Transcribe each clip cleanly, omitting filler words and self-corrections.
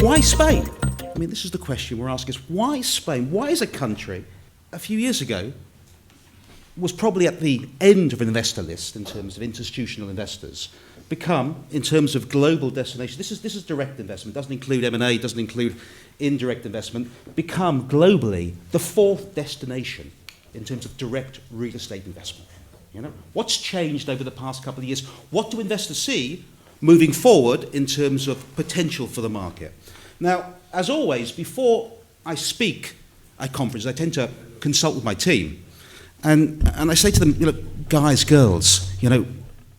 why Spain? I mean, this is the question we're asking is, why Spain? Why is a country, a few years ago, was probably at the end of an investor list in terms of institutional investors, become, in terms of global destination, this is direct investment, doesn't include M&A, doesn't include indirect investment, become globally the fourth destination in terms of direct real estate investment. You know, what's changed over the past couple of years? What do investors see moving forward in terms of potential for the market? Now, as always, before I speak at conferences, I tend to consult with my team. And I say to them, you know, guys, girls, you know,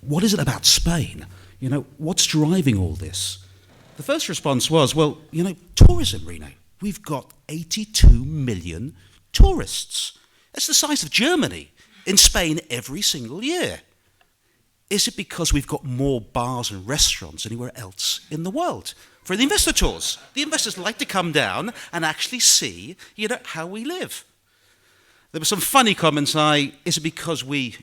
what is it about Spain? You know, what's driving all this? The first response was, well, you know, tourism, Reno. We've got 82 million tourists. That's the size of Germany in Spain every single year. Is it because we've got more bars and restaurants than anywhere else in the world? For the investor tours, the investors like to come down and actually see, you know, how we live. There were some funny comments. Is it because we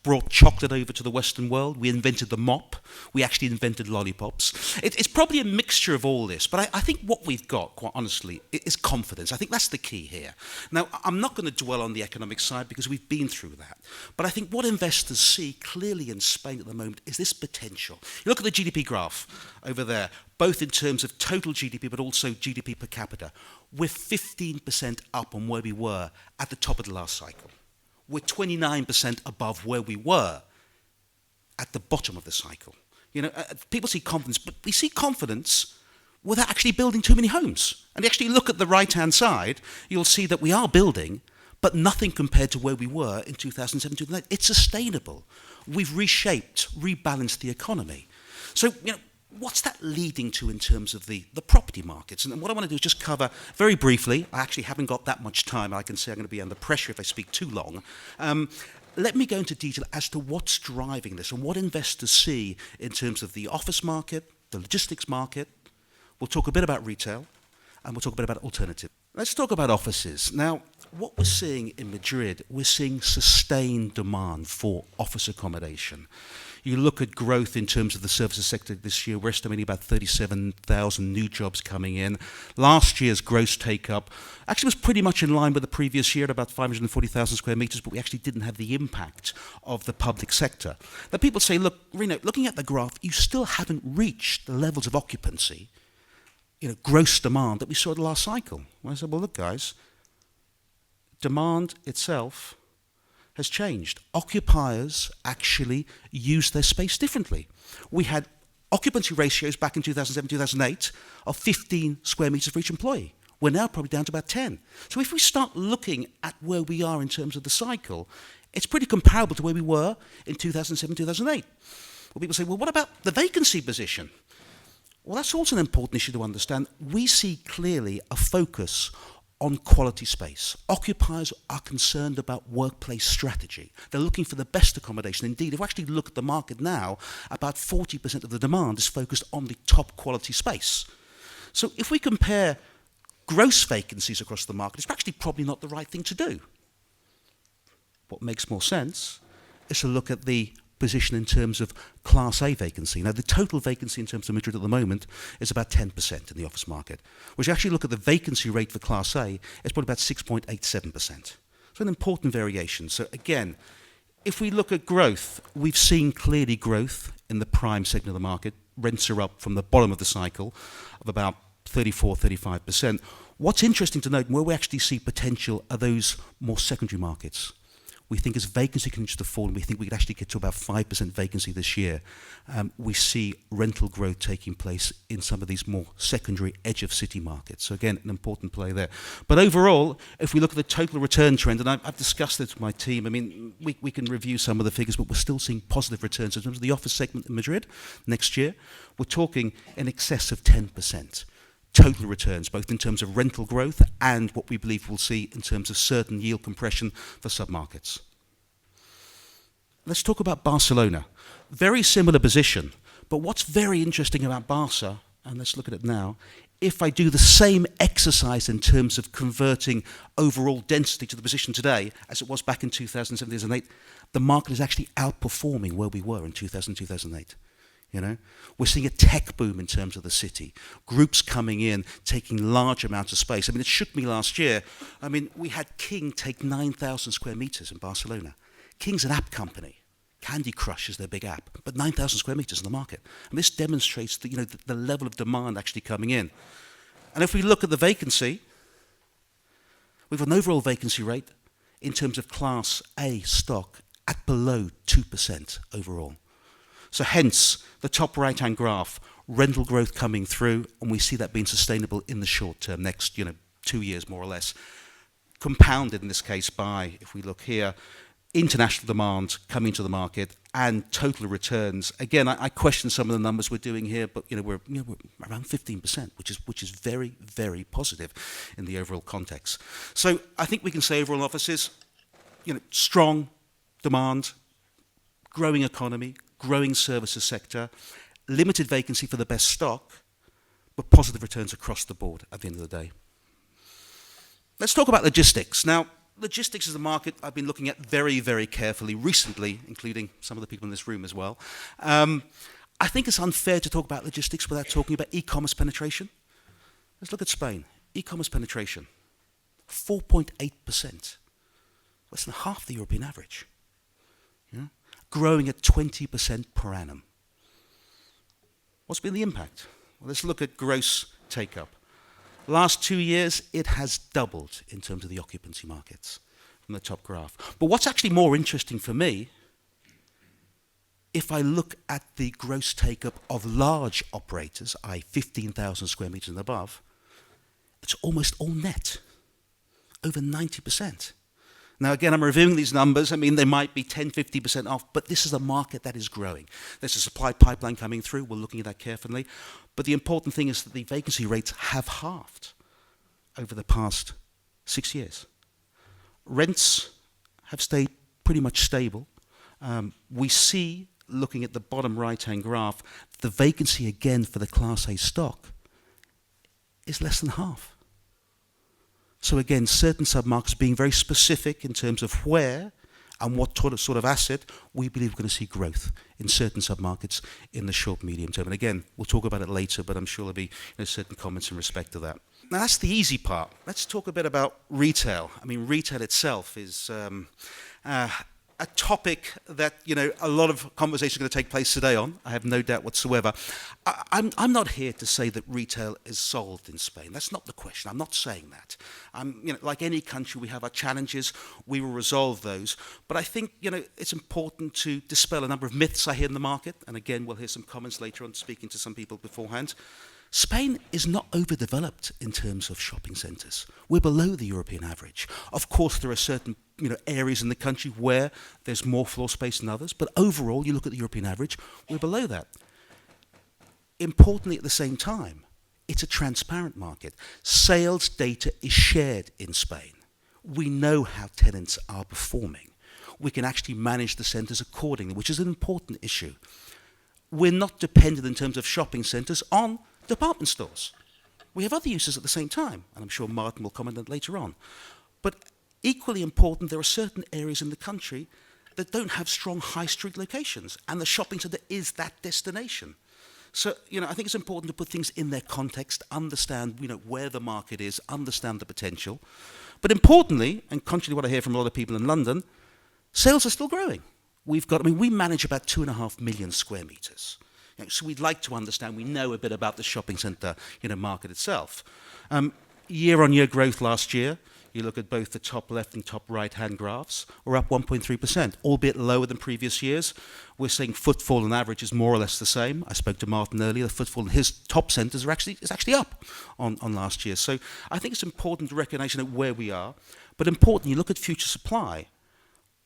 brought chocolate over to the Western world? We invented the mop. We actually invented lollipops. It's probably a mixture of all this, but I think what we've got, quite honestly, is confidence. I think that's the key here. Now, I'm not going to dwell on the economic side because we've been through that, but I think what investors see clearly in Spain at the moment is this potential. You look at the GDP graph over there, both in terms of total GDP, but also GDP per capita. We're 15% up on where we were at the top of the last cycle. We're 29% above where we were at the bottom of the cycle. You know, people see confidence, but we see confidence without actually building too many homes. And you actually look at the right-hand side, you'll see that we are building, but nothing compared to where we were in 2007, 2008. It's sustainable. We've reshaped, rebalanced the economy. So, you know, what's that leading to in terms of the property markets? And what I want to do is just cover very briefly. I actually haven't got that much time. I can say I'm going to be under pressure if I speak too long. Let me go into detail as to what's driving this and what investors see in terms of the office market, the logistics market. We'll talk a bit about retail, and we'll talk a bit about alternative. Let's talk about offices. Now, what we're seeing in Madrid, we're seeing sustained demand for office accommodation. You look at growth in terms of the services sector this year, we're estimating about 37,000 new jobs coming in. Last year's gross take-up actually was pretty much in line with the previous year at about 540,000 square meters, but we actually didn't have the impact of the public sector. Now people say, look, Reno, looking at the graph, you still haven't reached the levels of occupancy, you know, gross demand that we saw at the last cycle. Well, I said, well, look, guys, demand itself has changed. Occupiers actually use their space differently. We had occupancy ratios back in 2007, 2008 of 15 square meters for each employee. We're now probably down to about 10. So if we start looking at where we are in terms of the cycle, it's pretty comparable to where we were in 2007, 2008. Well, people say, well, what about the vacancy position? Well, that's also an important issue to understand. We see clearly a focus on quality space. Occupiers are concerned about workplace strategy. They're looking for the best accommodation. Indeed, if we actually look at the market now, about 40% of the demand is focused on the top quality space. So if we compare gross vacancies across the market, it's actually probably not the right thing to do. What makes more sense is to look at the position in terms of Class A vacancy. Now, the total vacancy in terms of Madrid at the moment is about 10% in the office market. Which you actually look at the vacancy rate for Class A, it's probably about 6.87%. So an important variation. So again, if we look at growth, we've seen clearly growth in the prime segment of the market. Rents are up from the bottom of the cycle of about 34, 35%. What's interesting to note, where we actually see potential are those more secondary markets. We think as vacancy continues to fall, and we think we could actually get to about 5% vacancy this year, we see rental growth taking place in some of these more secondary edge of city markets. So again, an important play there. But overall, if we look at the total return trend, and I've discussed this with my team, I mean, we can review some of the figures, but we're still seeing positive returns in terms of the office segment in Madrid next year. We're talking in excess of 10%. Total returns, both in terms of rental growth and what we believe we'll see in terms of certain yield compression for submarkets. Let's talk about Barcelona. Very similar position, but what's very interesting about Barca, and let's look at it now, if I do the same exercise in terms of converting overall density to the position today as it was back in 2007, 2008, the market is actually outperforming where we were in 2000, 2008. You know, we're seeing a tech boom in terms of the city. Groups coming in, taking large amounts of space. I mean, it shook me last year. I mean, we had King take 9,000 square meters in Barcelona. King's an app company. Candy Crush is their big app, but 9,000 square meters in the market. And this demonstrates the, the level of demand actually coming in. And if we look at the vacancy, we've an overall vacancy rate in terms of Class A stock at below 2% overall. So hence, the top right-hand graph, rental growth coming through, and we see that being sustainable in the short term, next 2 years more or less. Compounded in this case by, if we look here, international demand coming to the market and total returns. Again, I question some of the numbers we're doing here, but we're around 15%, which is very, very positive in the overall context. So I think we can say overall offices, strong demand, growing economy, growing services sector, limited vacancy for the best stock, but positive returns across the board at the end of the day. Let's talk about logistics. Now, logistics is a market I've been looking at very, very carefully recently, including some of the people in this room as well. I think it's unfair to talk about logistics without talking about e-commerce penetration. Let's look at Spain. E-commerce penetration, 4.8%. Less than half the European average. Growing at 20% per annum. What's been the impact? Well, let's look at gross take-up. Last 2 years, it has doubled in terms of the occupancy markets from the top graph. But what's actually more interesting for me, if I look at the gross take-up of large operators, i.e. 15,000 square meters and above, it's almost all net, over 90%. Now, again, I'm reviewing these numbers. I mean, they might be 10, 50% off, but this is a market that is growing. There's a supply pipeline coming through. We're looking at that carefully. But the important thing is that the vacancy rates have halved over the past 6 years. Rents have stayed pretty much stable. We see, looking at the bottom right-hand graph, the vacancy again for the Class A stock is less than half. So again, certain submarkets being very specific in terms of where and what sort of asset we believe we're going to see growth in certain submarkets in the short, medium term. And again, we'll talk about it later, but I'm sure there'll be certain comments in respect to that. Now, that's the easy part. Let's talk a bit about retail. I mean, retail itself is a topic that, a lot of conversation is going to take place today on. I have no doubt whatsoever. I'm not here to say that retail is solved in Spain. That's not the question. I'm not saying that. Like any country, we have our challenges. We will resolve those. But I think, it's important to dispel a number of myths I hear in the market. And again, we'll hear some comments later on speaking to some people beforehand. Spain is not overdeveloped in terms of shopping centres. We're below the European average. Of course, there are certain areas in the country where there's more floor space than others, but overall, you look at the European average, we're below that. Importantly, at the same time, it's a transparent market. Sales data is shared in Spain. We know how tenants are performing. We can actually manage the centres accordingly, which is an important issue. We're not dependent in terms of shopping centres on department stores. We have other uses at the same time, and I'm sure Martin will comment on that later on. But equally important, there are certain areas in the country that don't have strong high street locations, and the shopping centre is that destination. So, I think it's important to put things in their context, understand, where the market is, understand the potential. But importantly, and contrary to what I hear from a lot of people in London, sales are still growing. We manage about 2.5 million square meters. So we'd like to understand, we know a bit about the shopping centre, market itself. Year-on-year growth last year, you look at both the top left and top right-hand graphs, we're up 1.3%, albeit lower than previous years. We're seeing footfall on average is more or less the same. I spoke to Martin earlier, the footfall in his top centres is actually up on last year. So I think it's important to recognise where we are. But importantly, you look at future supply,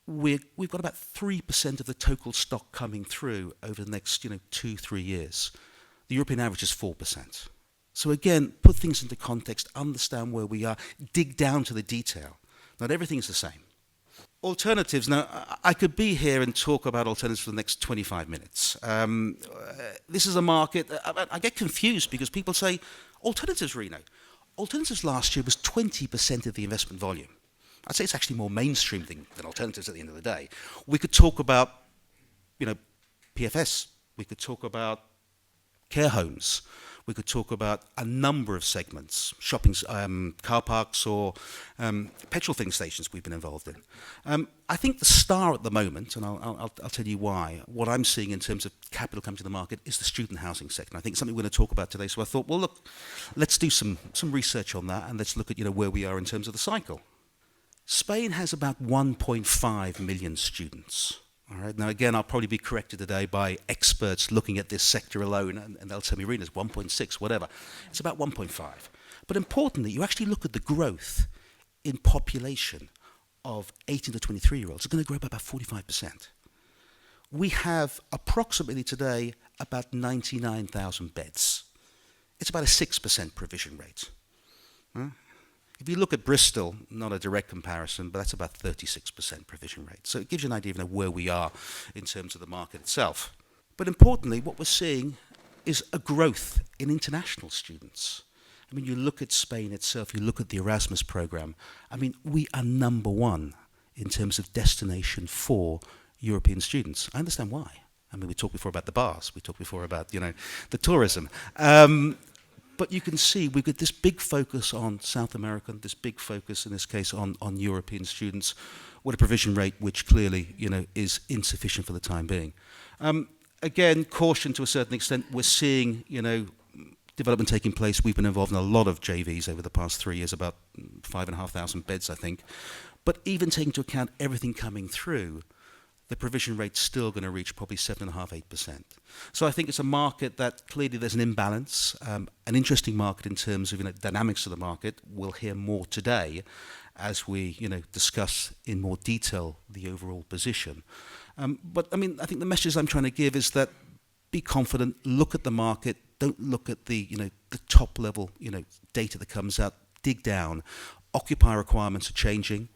we've got about 3% of the total stock coming through over the next 2-3 years. The European average is 4%. So again, put things into context, understand where we are, dig down to the detail. Not everything is the same. Alternatives. Now, I could be here and talk about alternatives for the next 25 minutes. This is a market, I get confused because people say, alternatives, Reno. Alternatives last year was 20% of the investment volume. I'd say it's actually more mainstream than alternatives at the end of the day. We could talk about, PFS, We could talk about care homes. We could talk about a number of segments, shopping, car parks, or petrol filling stations we've been involved in. I think the star at the moment, and I'll tell you why, what I'm seeing in terms of capital coming to the market is the student housing sector. I think it's something we're going to talk about today. So I thought, well, look, let's do some research on that, and let's look at where we are in terms of the cycle. Spain has about 1.5 million students. All right. Now, again, I'll probably be corrected today by experts looking at this sector alone, and they'll tell me, Reno, it's 1.6, whatever. It's about 1.5. But importantly, you actually look at the growth in population of 18 to 23-year-olds. It's going to grow by about 45%. We have approximately today about 99,000 beds. It's about a 6% provision rate. Huh? If you look at Bristol, not a direct comparison, but that's about 36% provision rate. So it gives you an idea of where we are in terms of the market itself. But importantly, what we're seeing is a growth in international students. I mean, you look at Spain itself, you look at the Erasmus program. I mean, we are number one in terms of destination for European students. I understand why. I mean, we talked before about the bars. We talked before about, the tourism. But you can see we've got this big focus on South America, this big focus in this case on European students, with a provision rate which clearly is insufficient for the time being. Again, caution to a certain extent. We're seeing development taking place. We've been involved in a lot of JVs over the past 3 years, about 5,500 beds, I think. But even taking into account everything coming through, the provision rate's still going to reach probably 7.5%, 8%. So I think it's a market that clearly there's an imbalance, an interesting market in terms of dynamics of the market. We'll hear more today as we discuss in more detail the overall position. But I mean, I think the message I'm trying to give is that be confident, look at the market, don't look at the the top level data that comes out, dig down. Occupier requirements are changing.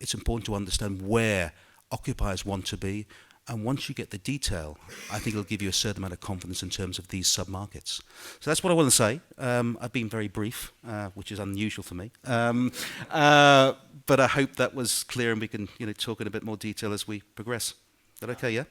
It's important to understand where occupiers want to be, and once you get the detail, I think it'll give you a certain amount of confidence in terms of these sub-markets. So that's what I want to say. I've been very brief, which is unusual for me, but I hope that was clear, and we can talk in a bit more detail as we progress. Is that okay, yeah?